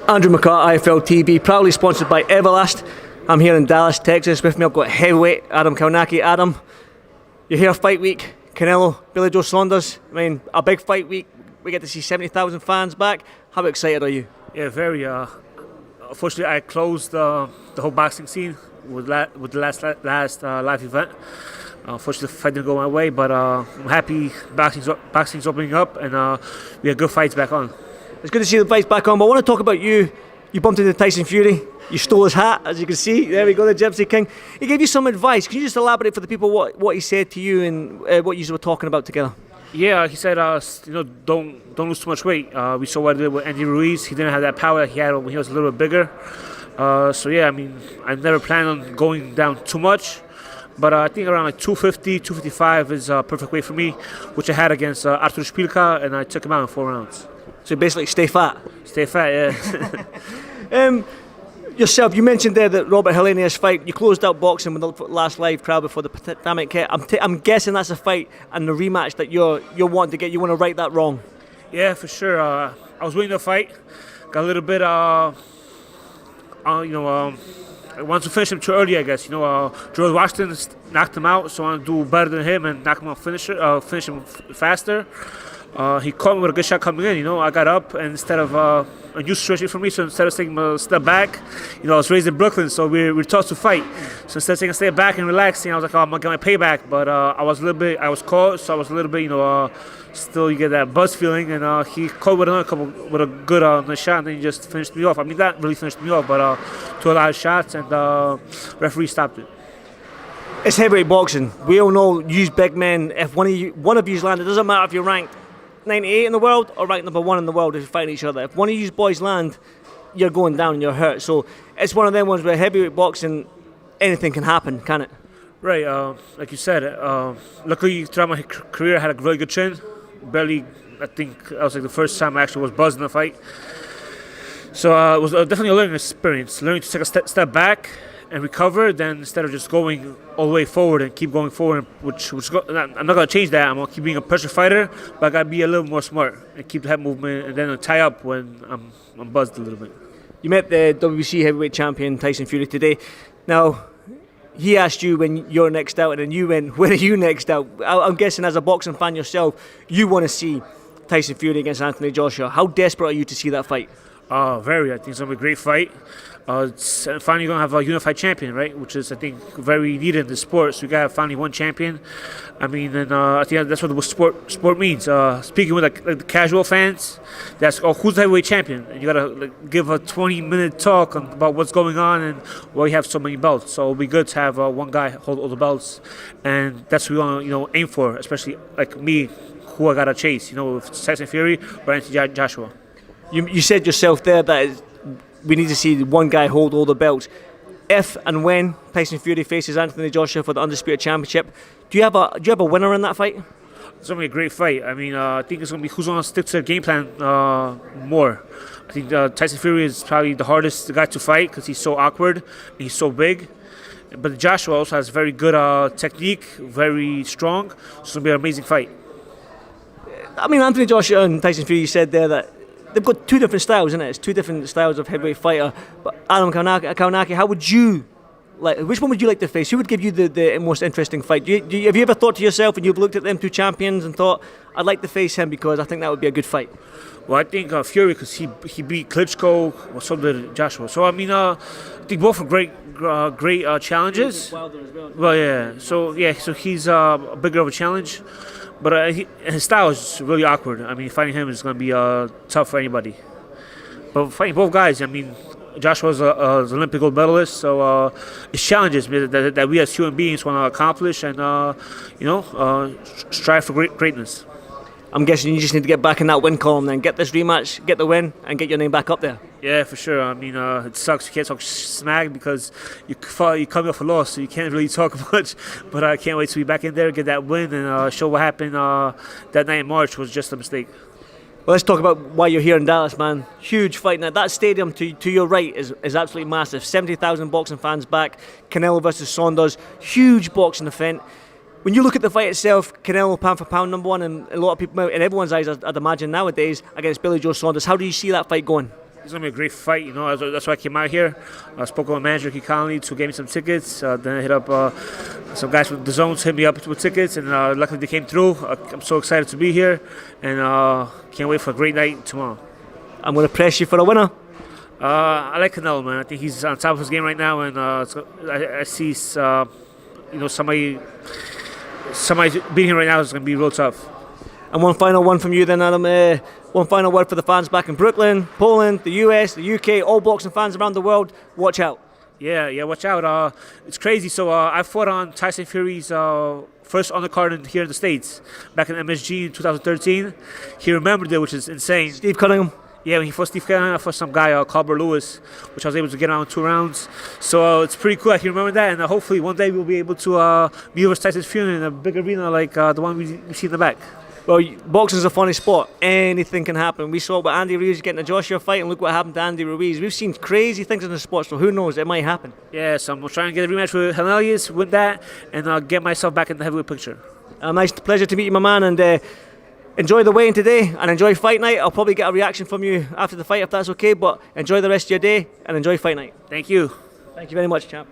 Andrew McCart, IFL TV, proudly sponsored by Everlast. I'm here in Dallas, Texas. With me I've got heavyweight Adam KOWNACKI. Adam, you're here fight week. Canelo, Billy Joe Saunders. I mean, a big fight week. We get to see 70,000 fans back. How excited are you? Yeah, very. Unfortunately, I closed the whole boxing scene with the last live event. Unfortunately, the fight didn't go my way, but I'm happy boxing's opening up, and we have good fights back on. It's good to see the fights back on, but I want to talk about you. You bumped into Tyson Fury. You stole his hat, as you can see. There we go, the Gypsy King. He gave you some advice. Can you just elaborate for the people what he said to you and what you were talking about together? Yeah, he said, don't lose too much weight. We saw what he did with Andy Ruiz. He didn't have that power that he had when he was a little bit bigger. So yeah, I mean, I never planned on going down too much. But I think around like 250, 255 is a perfect weight for me, which I had against Artur Szpilka, and I took him out in 4 rounds. So basically stay fat? Stay fat, yeah. Yourself, you mentioned there that Robert HELENIUS fight, you closed out boxing with the last live crowd before the pandemic hit. I'm guessing that's a fight and the rematch that you're wanting to get. You want to right that wrong? Yeah, for sure. I was winning the fight. Got a little bit, I wanted to finish him too early, I guess. George Washington knocked him out, so I want to do better than him and knock him out, finish him faster. He caught me with a good shot coming in. I got up, and instead of a new situation for me, so instead of taking a step back, I was raised in Brooklyn, so we were taught to fight. So instead of taking a step back and relaxing, I was like, oh, I'm gonna get my payback. But I was caught, so I was a little bit, still you get that buzz feeling, and he caught with a good nice shot, and then he just finished me off. I mean, that really finished me off, but took a lot of shots, and referee stopped it. It's heavyweight boxing. We all know use big men. If one of you's land, it doesn't matter if you're ranked 98 in the world or ranked number 1 in the world if you fight each other. If one of you boys land, you're going down and you're hurt. So it's one of them ones where heavyweight boxing, anything can happen, can it? Right, like you said, luckily throughout my career I had a really good chin. Barely, I think that was like the first time I actually was buzzed in a fight. So it was definitely a learning experience, learning to take a step back and recover, then instead of just going all the way forward and keep going forward, which I'm not going to change that. I'm going to keep being a pressure fighter, but I got to be a little more smart and keep the head movement and then tie up when I'm buzzed a little bit. You met the WBC heavyweight champion Tyson Fury today. Now, he asked you when you're next out, and then you went, when are you next out? I'm guessing as a boxing fan yourself, you want to see Tyson Fury against Anthony Joshua. How desperate are you to see that fight? Very. I think it's going to be a great fight. It's finally going to have a unified champion, right? Which is, I think, very needed in the sport. So we got to have finally one champion. I mean, and I think that's what the sport means. Speaking with like the casual fans, they ask, who's the heavyweight champion? And you got to give a 20-minute talk about what's going on and why you have so many belts. So it'll be good to have one guy hold all the belts, and that's what we want to aim for, especially like me, who I got to chase. With Tyson Fury or Anthony Joshua. You said yourself there that we need to see one guy hold all the belts. If and when Tyson Fury faces Anthony Joshua for the Undisputed Championship, do you have a winner in that fight? It's going to be a great fight. I mean, I think it's going to be who's going to stick to their game plan more. I think Tyson Fury is probably the hardest guy to fight because he's so awkward and he's so big. But Joshua also has very good technique, very strong. So it's going to be an amazing fight. I mean, Anthony Joshua and Tyson Fury, you said there that they've got two different styles, isn't it? It's two different styles of heavyweight fighter. But Adam KOWNACKI, how would you which one would you like to face? Who would give you the most interesting fight? Have you ever thought to yourself when you've looked at them two champions and thought, I'd like to face him because I think that would be a good fight? Well, I think Fury, because he beat Klitschko, or so did Joshua. So I mean, I think both are great challenges. Wilder as well. Well, yeah. So he's a bigger of a challenge. But his style is really awkward. I mean, fighting him is going to be tough for anybody. But fighting both guys, I mean, Joshua's an Olympic gold medalist, so it's challenges that we as human beings want to accomplish and, strive for greatness. I'm guessing you just need to get back in that win column then, get this rematch, get the win, and get your name back up there. Yeah, for sure. I mean, it sucks you can't talk smack because you come off a loss, so you can't really talk much. But I can't wait to be back in there, get that win, and show what happened that night in March was just a mistake. Well, let's talk about why you're here in Dallas, man. Huge fight. Now, that stadium to your right is absolutely massive. 70,000 boxing fans back. Canelo versus Saunders. Huge boxing event. When you look at the fight itself, Canelo pound for pound #1, and a lot of people, in everyone's eyes, I'd imagine nowadays, against Billy Joe Saunders. How do you see that fight going? It's gonna be a great fight, you know. That's why I came out here. I spoke with my manager, KOWNACKI, who gave me some tickets. Then I hit up some guys from DAZN to hit me up with tickets, and luckily they came through. I'm so excited to be here, and can't wait for a great night tomorrow. I'm going to press you for a winner. I like Canelo, man. I think he's on top of his game right now, and I see, you know, somebody beating him right now is gonna be real tough. And one final one from you then, Adam. One final word for the fans back in Brooklyn, Poland, the US, the UK, all boxing fans around the world. Watch out. Yeah, watch out. It's crazy. So I fought on Tyson Fury's first undercard here in the States back in MSG in 2013. He remembered it, which is insane. Steve Cunningham. Yeah, when he fought Steve Cunningham, I fought some guy, Colbert Lewis, which I was able to get on 2 rounds. So it's pretty cool. I can remember that, and hopefully one day we'll be able to meet over Tyson Fury in a big arena like the one we see in the back. Well, boxing's a funny sport. Anything can happen. We saw what Andy Ruiz getting a Joshua fight, and look what happened to Andy Ruiz. We've seen crazy things in the sport, so who knows? It might happen. Yeah, so I'm trying to get a rematch with HELENIUS, win that, and get myself back in the heavyweight picture. Nice pleasure to meet you, my man, and enjoy the weigh-in today, and enjoy fight night. I'll probably get a reaction from you after the fight if that's okay, but enjoy the rest of your day, and enjoy fight night. Thank you. Thank you very much, champ.